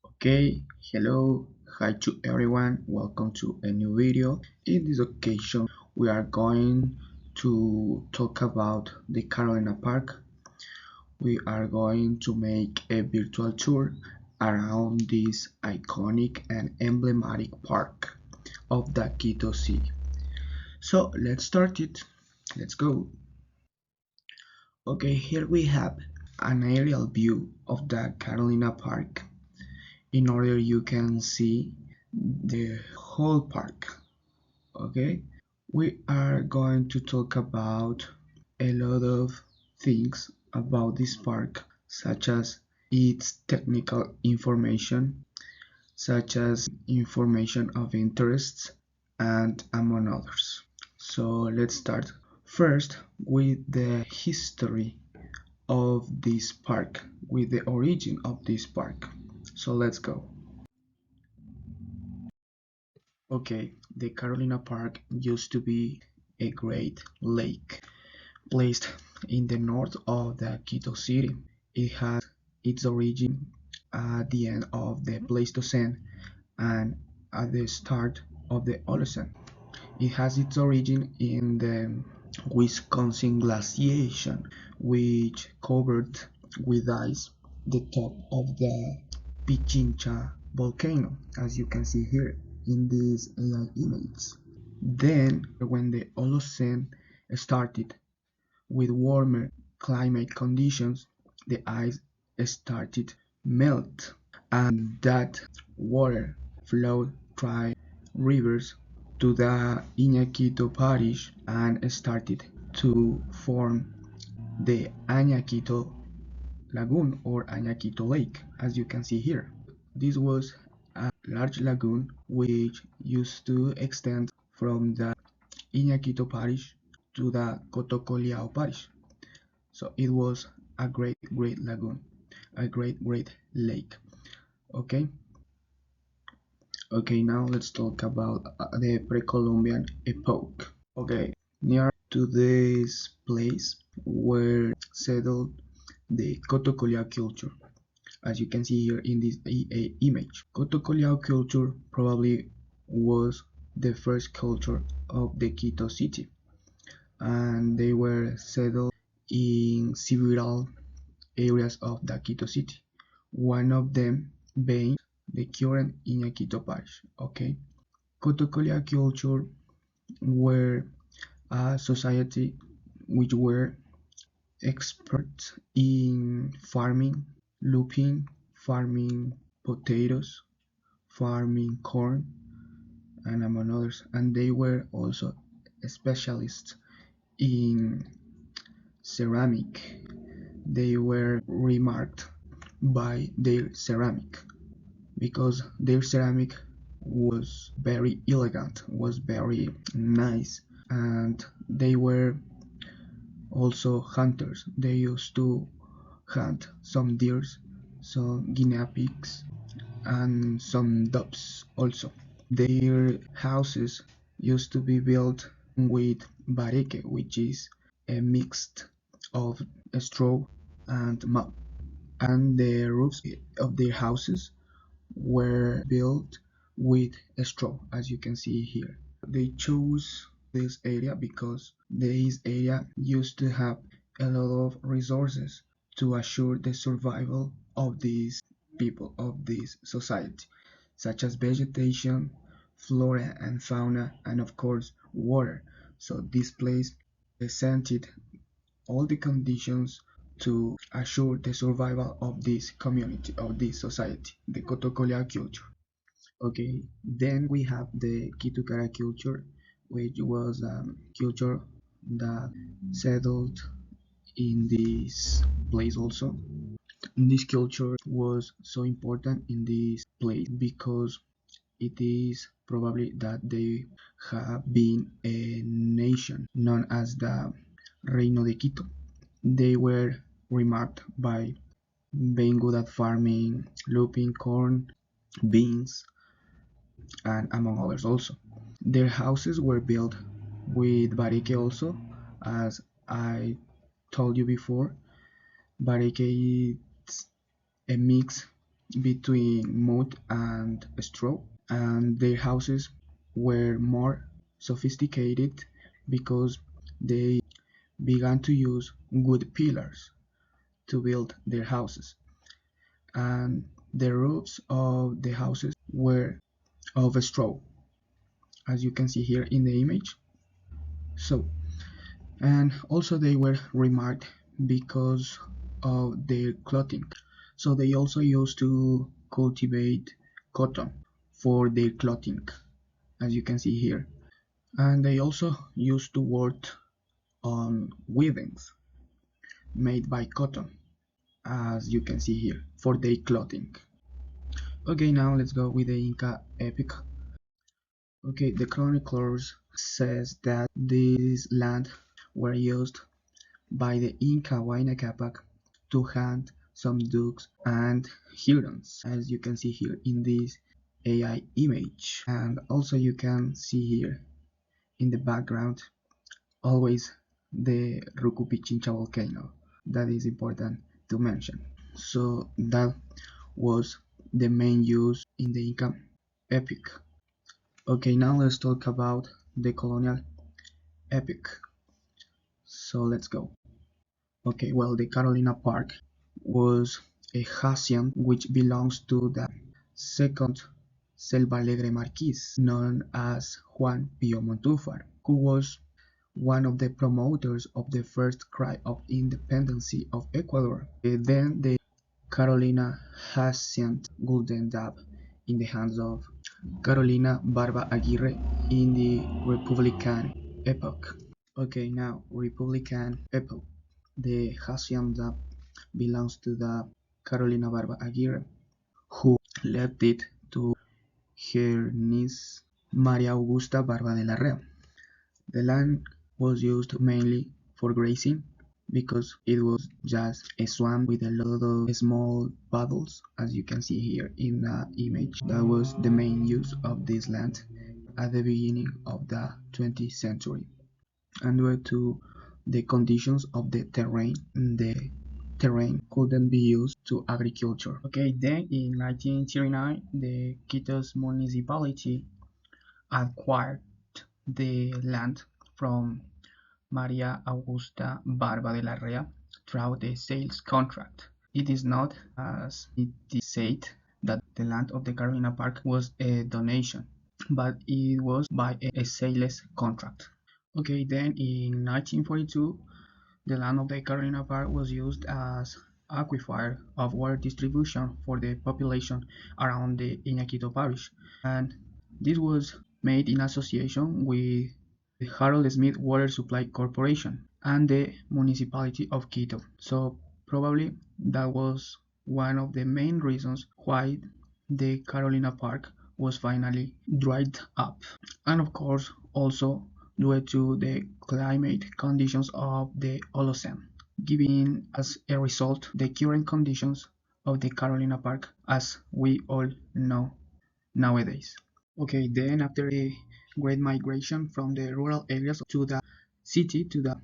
Okay, hello, hi to everyone, welcome to a new video. In this occasion, we are going to talk about the Carolina Park. We are going to make a virtual tour around this iconic and emblematic park of the Quito city. So let's start it. Let's go. Okay, here we have an aerial view of the Carolina Park. In order you can see the whole park. Okay, we are going to talk about a lot of things about this park, such as its technical information, such as information of interests, and among others. So let's start first with the history of this park, with the origin of this park. So let's go. Okay, the Carolina Park used to be a great lake placed in the north of the Quito city. It had its origin at the end of the Pleistocene and at the start of the Holocene. It has its origin in the Wisconsin glaciation, which covered with ice the top of the Pichincha volcano, as you can see here in this AI image. Then, when the Holocene started with warmer climate conditions, the ice started melt, and that water flowed through rivers to the Iñaquito parish and started to form the Añaquito lagoon or Añaquito lake, as you can see here. This was a large lagoon which used to extend from the Iñaquito parish to the Cotocoliao parish. So it was a great lagoon, a great lake. Okay, okay. Now let's talk about the pre-Columbian epoch. Okay, near to this place were settled the Cotocoliao culture, as you can see here in this image. Cotocoliao culture probably was the first culture of the Quito city, and they were settled in several areas of the Quito city, one of them being the current Iñaquito parish. Okay, Cotocoliao culture were a society which were experts in farming, looping, farming potatoes, farming corn, and among others. And they were also specialists in ceramic. They were remarked by their ceramic because their ceramic was very elegant, was very nice, and they were also hunters. They used to hunt some deers, some guinea pigs, and some doves also. Their houses used to be built with bareke, which is a mix of straw and mud. And the roofs of their houses were built with straw, as you can see here. They chose this area because this area used to have a lot of resources to assure the survival of these people, of this society, such as vegetation, flora and fauna, and of course water. So this place presented all the conditions to assure the survival of this community, of this society, the Cotocolia culture. Okay, then we have the Kitukara culture, which was a culture that settled in this place also. This culture was so important in this place because it is probably that they have been a nation known as the Reino de Quito. They were remarked by being good at farming, looping corn, beans, and among others also. Their houses were built with bareke also, as I told you before. Bareke is a mix between mud and straw, and their houses were more sophisticated because they began to use wood pillars to build their houses, and the roofs of the houses were of straw, as you can see here in the image. So, and also they were remarked because of their clothing. So they also used to cultivate cotton for their clothing, as you can see here. And they also used to work on weavings made by cotton, as you can see here, for their clothing. Okay, now let's go with the Inca epic. Okay, the chroniclers says that this land were used by the Inca Huayna Capac to hunt some ducks and herons, as you can see here in this AI image. And also you can see here in the background always the Rucupichincha volcano. That is important to mention. So that was the main use in the Inca epic. Okay, now let's talk about the colonial epic. So let's go. Okay, well, the Carolina Park was a hacienda which belongs to the second Selva Alegre Marquis, known as Juan Pío Montúfar, who was one of the promoters of the first cry of independence of Ecuador. Then the Carolina Hacienda would end up in the hands of Carolina Barba Aguirre in the Republican epoch. Okay, now Republican epoch. The hacienda belongs to the Carolina Barba Aguirre, who left it to her niece Maria Augusta Barba de la Rea. The land was used mainly for grazing because it was just a swamp with a lot of small puddles, as you can see here in the image. That was the main use of this land at the beginning of the 20th century. And due to the conditions of the terrain couldn't be used to agriculture. Okay, then in 1939, the Quito's municipality acquired the land from Maria Augusta Barba de la Rea through the sales contract. It is not, as it is said, that the land of the Carolina Park was a donation, but it was by a sales contract. Okay, then in 1942, the land of the Carolina Park was used as aquifer of water distribution for the population around the Iñaquito parish, and this was made in association with the Harold Smith Water Supply Corporation and the municipality of Quito. So probably that was one of the main reasons why the Carolina Park was finally dried up. And of course also due to the climate conditions of the Holocene, giving as a result the current conditions of the Carolina Park as we all know nowadays. Okay, then after the great migration from the rural areas to the city, to the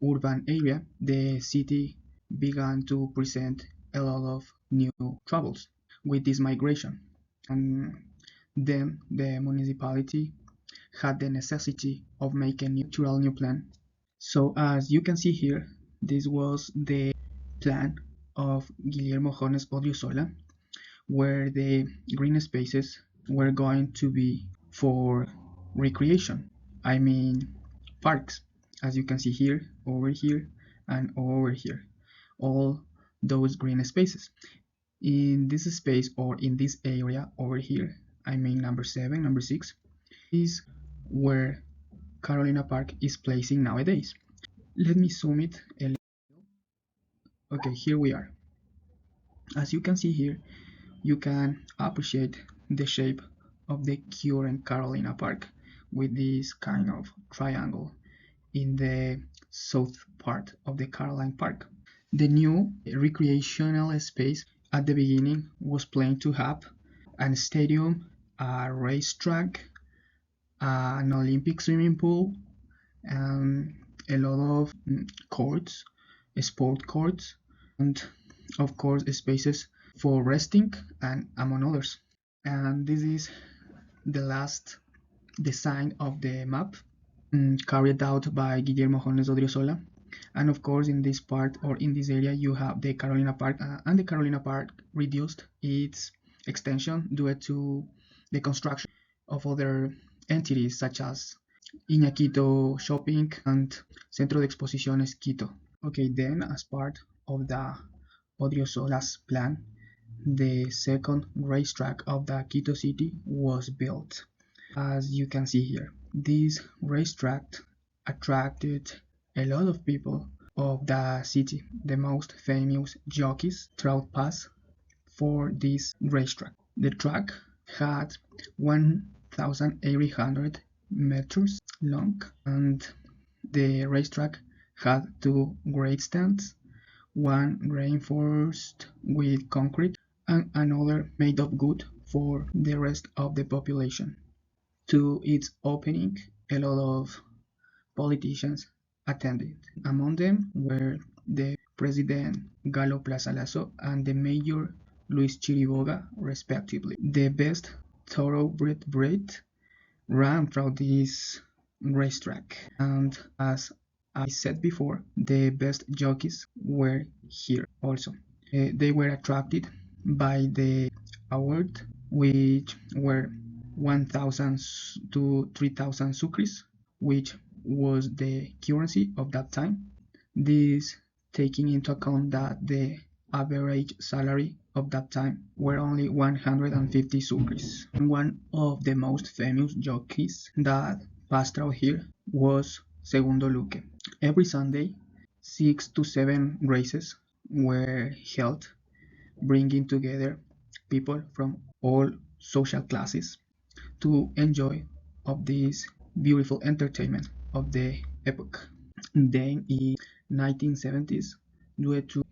urban area, the city began to present a lot of new troubles with this migration. And then the municipality had the necessity of making a natural new plan. So as you can see here, this was the plan of Guillermo Jones Odriozola, where the green spaces were going to be for recreation. I mean parks, as you can see here, and over here. All those green spaces. In this space or in this area over here, I mean number 7, number 6, is where Carolina Park is placing nowadays. Let me zoom it a little. Okay, here we are. As you can see here, you can appreciate the shape of the current Carolina Park with this kind of triangle in the south part of the Caroline Park. The new recreational space at the beginning was planned to have a stadium, a racetrack, an Olympic swimming pool, and a lot of courts, sport courts, and of course spaces for resting and among others. And this is the last design of the map, carried out by Guillermo Jones Odriozola. And of course, in this part or in this area, you have the Carolina Park, and the Carolina Park reduced its extension due to the construction of other entities such as Quito Shopping and Centro de Exposiciones Quito. Okay, then as part of the Odriozola's plan, the second racetrack of the Quito city was built. As you can see here, this racetrack attracted a lot of people of the city. The most famous jockeys throughout pass for this racetrack. The track had 1,800 meters long, and the racetrack had two great stands, one reinforced with concrete and another made of wood for the rest of the population. To its opening, a lot of politicians attended. Among them were the President Galo Plaza Lasso and the Mayor Luis Chiriboga, respectively. The best thoroughbred breed ran through this racetrack, and as I said before, the best jockeys were here also. They were attracted by the award, which were 1,000 to 3,000 sucres, which was the currency of that time. This taking into account that the average salary of that time were only 150 sucres. One of the most famous jockeys that passed through here was Segundo Luque. Every Sunday, 6 to 7 races were held, bringing together people from all social classes to enjoy of this beautiful entertainment of the epoch. Then in 1970s, due to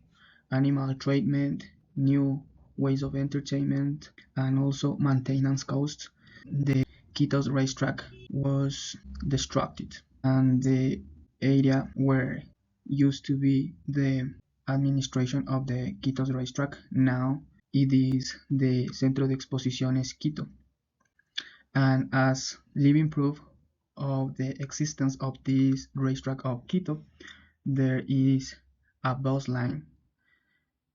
animal treatment, new ways of entertainment, and also maintenance costs, the Quito's racetrack was destructed, and the area where used to be the administration of the Quito's racetrack, now it is the Centro de Exposiciones Quito. And as living proof of the existence of this racetrack of Quito, there is a bus line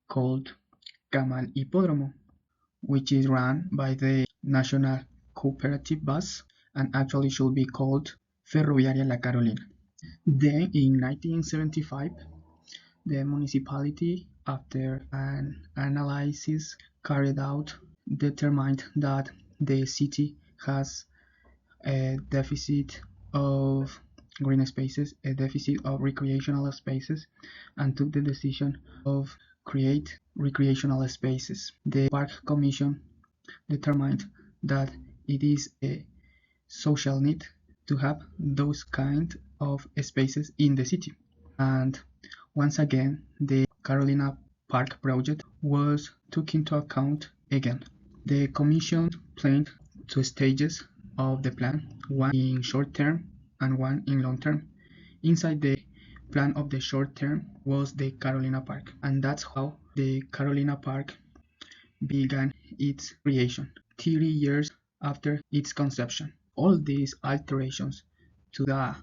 called Camal Hipódromo, which is run by the National Cooperative Bus and actually should be called Ferroviaria La Carolina. Then in 1975, the municipality, after an analysis carried out, determined that the city has a deficit of green spaces, a deficit of recreational spaces, and took the decision of create recreational spaces. The Park Commission determined that it is a social need to have those kind of spaces in the city. And once again, the Carolina Park project was took into account again. The Commission planned two stages of the plan, one in short term and one in long term. Inside the plan of the short term was the Carolina Park, and that's how the Carolina Park began its creation 30 years after its conception. All these alterations to the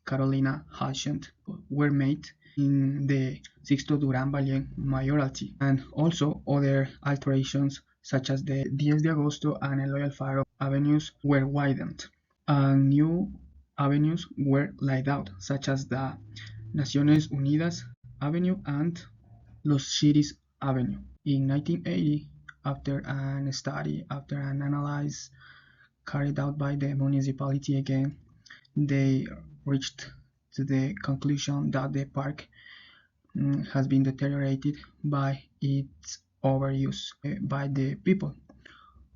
Carolina Hacienda were made in the Sixto Durán Ballén mayoralty, and also other alterations such as the 10 de Agosto and Eloy Alfaro avenues were widened, and new avenues were laid out, such as the Naciones Unidas Avenue and Los Chiris Avenue. In 1980, after an analysis carried out by the municipality again, they reached to the conclusion that the park has been deteriorated by its overuse by the people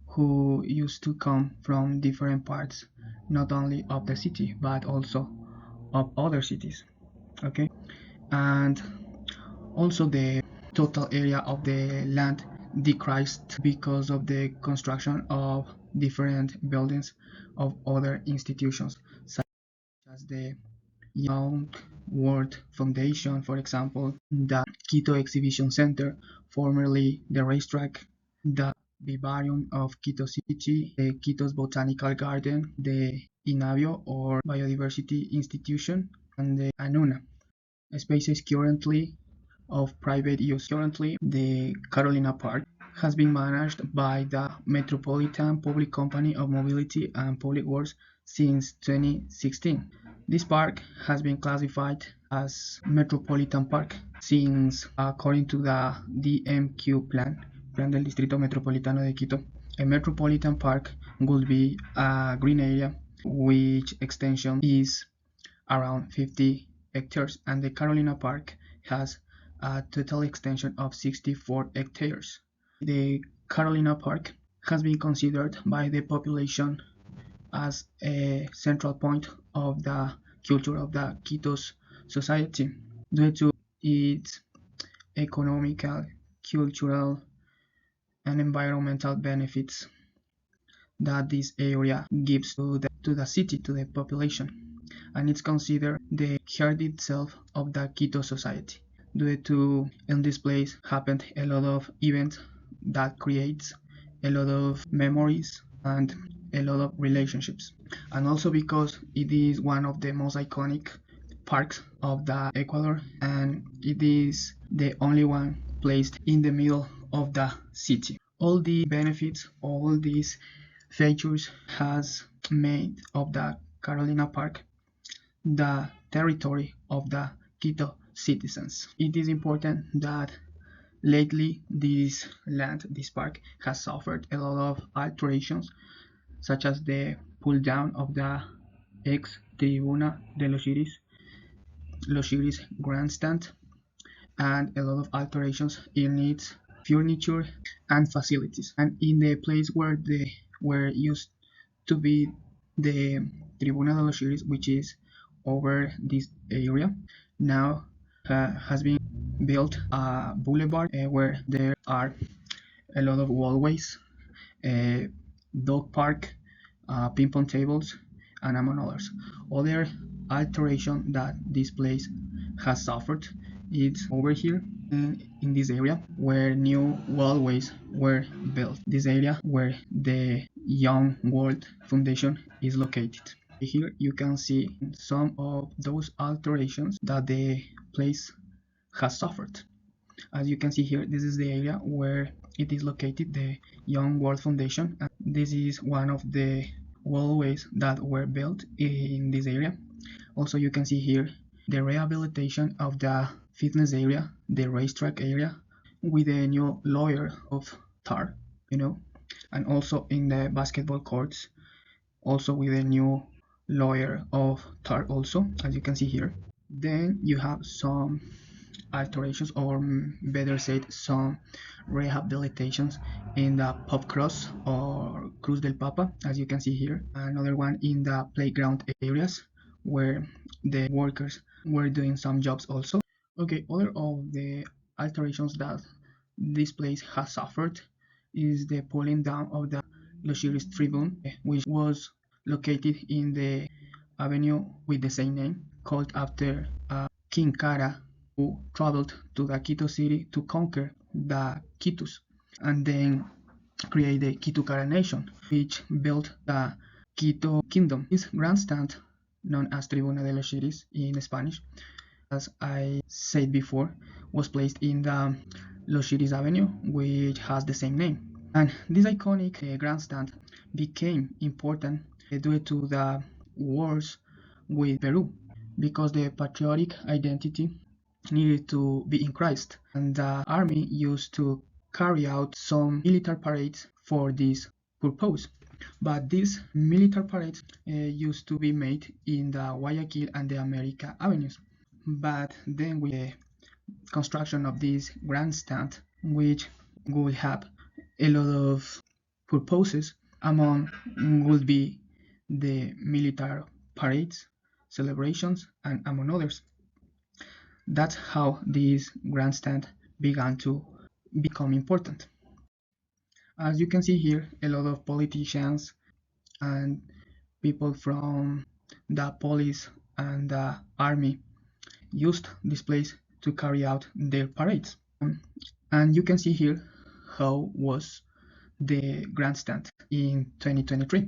who used to come from different parts, not only of the city but also of other cities. Okay, and also the total area of the land decreased because of the construction of different buildings of other institutions such as the Young World Foundation, for example, the Quito Exhibition Center, formerly the racetrack, the Vivarium of Quito City, the Quito's Botanical Garden, the INAVIO or Biodiversity Institution, and the ANUNA. Spaces currently of private use. Currently, the Carolina Park has been managed by the Metropolitan Public Company of Mobility and Public Works since 2016. This park has been classified as Metropolitan Park since, according to the DMQ Plan del Distrito Metropolitano de Quito, a Metropolitan Park would be a green area which extension is around 50 hectares, and the Carolina Park has a total extension of 64 hectares. The Carolina Park has been considered by the population as a central point of the culture of the Quito's society due to its economical, cultural, and environmental benefits that this area gives to the city, to the population, and it's considered the heart itself of the Quito society. Due to in this place happened a lot of events that creates a lot of memories and a lot of relationships, and also because it is one of the most iconic parks of the Ecuador, and it is the only one placed in the middle of the city. All the benefits, all these features has made of the Carolina Park the territory of the Quito citizens. It is important that lately this land, this park, has suffered a lot of alterations, such as the pull down of the ex Tribuna de los Iris grandstand, and a lot of alterations in its furniture and facilities. And in the place where they were used to be the Tribuna de los Iris, which is over this area, now has been built a boulevard where there are a lot of walkways, a dog park, ping pong tables, and among others. Other alteration that this place has suffered is over here in this area where new walkways were built. This area where the Young World Foundation is located. Here you can see some of those alterations that the place has suffered. As you can see here, this is the area where it is located, the Young World Foundation. And this is one of the walkways that were built in this area. Also, you can see here the rehabilitation of the fitness area, the racetrack area, with a new layer of tar, and also in the basketball courts, also with a new layer of tar also, as you can see here. Then you have some alterations, or better said, some rehabilitations in the pop cross or Cruz del Papa, as you can see here. Another one in the playground areas where the workers were doing some jobs also. Okay, other of the alterations that this place has suffered is the pulling down of the Los Tribune, which was located in the avenue with the same name, called after King Kara, who traveled to the Quito city to conquer the Quitus and then create the Quito Kara nation, which built the Quito kingdom. This grandstand, known as Tribuna de los Iris in Spanish, as I said before, was placed in the Los Iris Avenue, which has the same name. And this iconic grandstand became important due to the wars with Peru, because the patriotic identity needed to be increased, and the army used to carry out some military parades for this purpose. But these military parades used to be made in the Guayaquil and the America avenues. But then with the construction of this grandstand, which would have a lot of purposes, among would be the military parades, celebrations, and among others. That's how this grandstand began to become important. As you can see here, a lot of politicians and people from the police and the army used this place to carry out their parades. And you can see here how was the grandstand in 2023.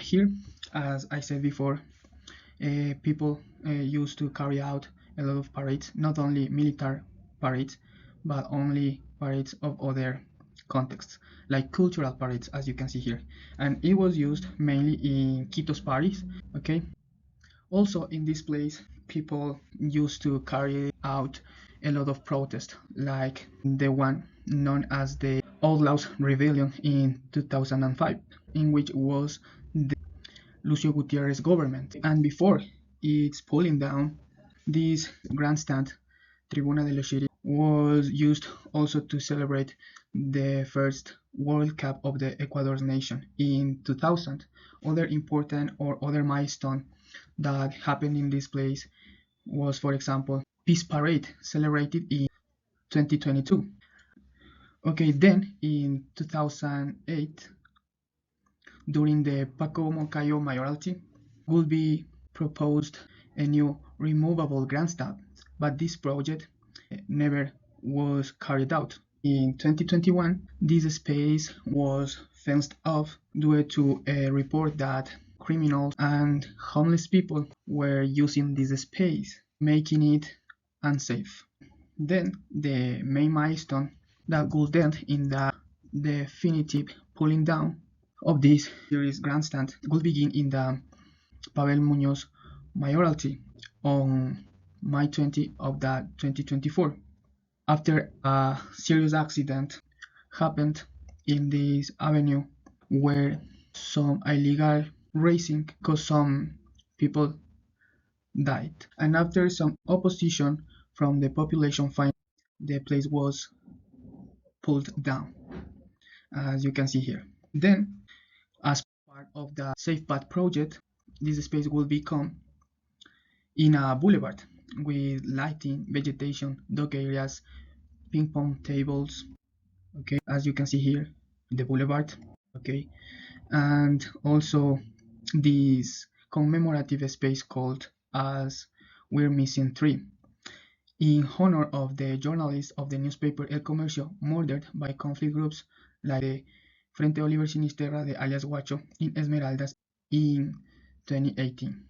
Here, as I said before, people used to carry out a lot of parades, not only military parades, but only parades of other contexts, like cultural parades, as you can see here. And it was used mainly in Quito's Paris, okay? Also in this place, people used to carry out a lot of protest, like the one known as the Outlaws Rebellion in 2005, in which was the Lucio Gutierrez government. And before its pulling down, this grandstand, Tribuna de los Sheriffs, was used also to celebrate the first World Cup of the Ecuador's nation in 2000. Other important or other milestone that happened in this place was, for example, Peace Parade celebrated in 2022. Okay, then in 2008, during the Paco Moncayo mayoralty, would be proposed a new removable grandstand, but this project never was carried out. In 2021, this space was fenced off due to a report that criminals and homeless people were using this space, making it unsafe. Then the main milestone that would end in the definitive pulling down of this series grandstand will begin in the Pavel Muñoz mayoralty on May 20 of that 2024, after a serious accident happened in this avenue where some illegal racing caused some people died, and after some opposition from the population, finally the place was pulled down, as you can see here. Then, as part of the Safe Path project, this space will become in a boulevard with lighting, vegetation, dock areas, ping pong tables, okay, as you can see here, the boulevard, okay, and also this commemorative space called as We're Missing Three, in honor of the journalist of the newspaper El Comercio murdered by conflict groups like the Frente Oliver Sinisterra de alias Guacho in Esmeraldas in 2018.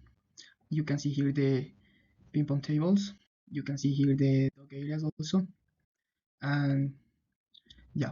You can see here the ping pong tables, you can see here the dog areas also, and yeah,